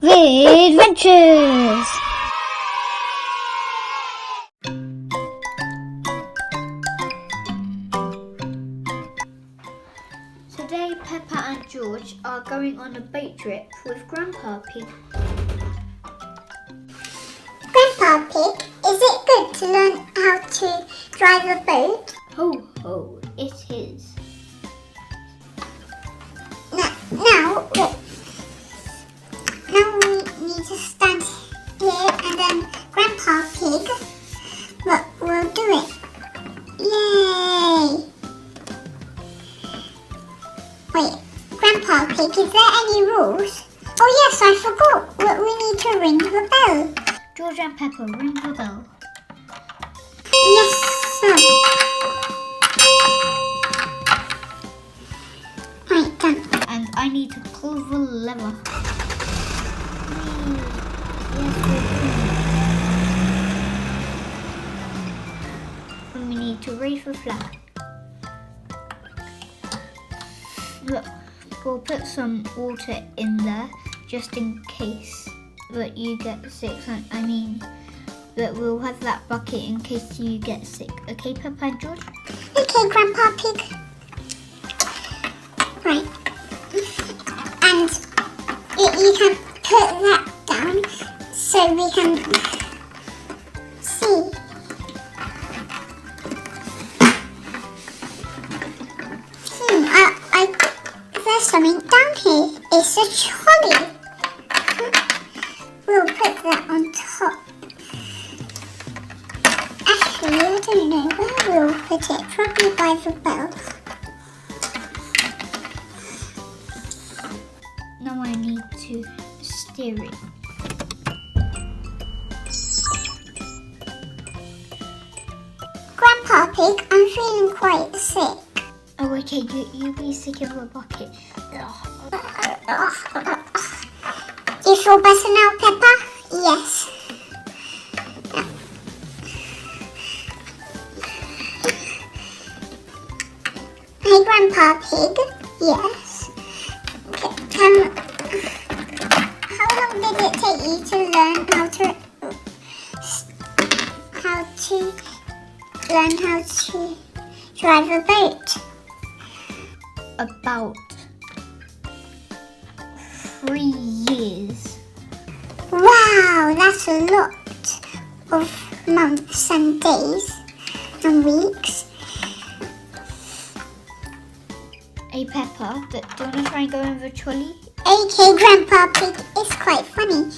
The Adventures! Today Peppa and George are going on a boat trip with Grandpa Pig. Grandpa Pig, is it good to learn how to drive a boat? Ho ho, it is. Now we need to stand here and then Grandpa Pig will do it. Yay! Wait, Grandpa Pig, is there any rules? Oh yes, I forgot. We need to ring the bell. George and Peppa, ring the bell. Yes, sir. Right, done. And I need to pull the lever. And we need to raise the flag. Look, we'll put some water in there just in case that you get sick. I mean, that we'll have that bucket in case you get sick. Okay, Peppa and George? Okay, Grandpa Pig. Right. And you can put that down so we can see. There's something down here. It's a trolley. We'll put that on top. Actually, I don't know where we'll put it. Probably by the bell. Now I need to steer it. Grandpa Pig, I'm feeling quite sick. Oh, okay, you be sick in the bucket. You feel better now, Peppa? Yes. Hey, Grandpa Pig. Yes. How long did it take you to learn how to drive a boat? About 3 years. Wow, that's a lot of months and days and weeks. Hey Peppa, do you want to try and go in the trolley? Okay, Grandpa Pig, it's quite funny.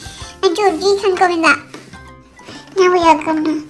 And George, you can go in that. Now we are gonna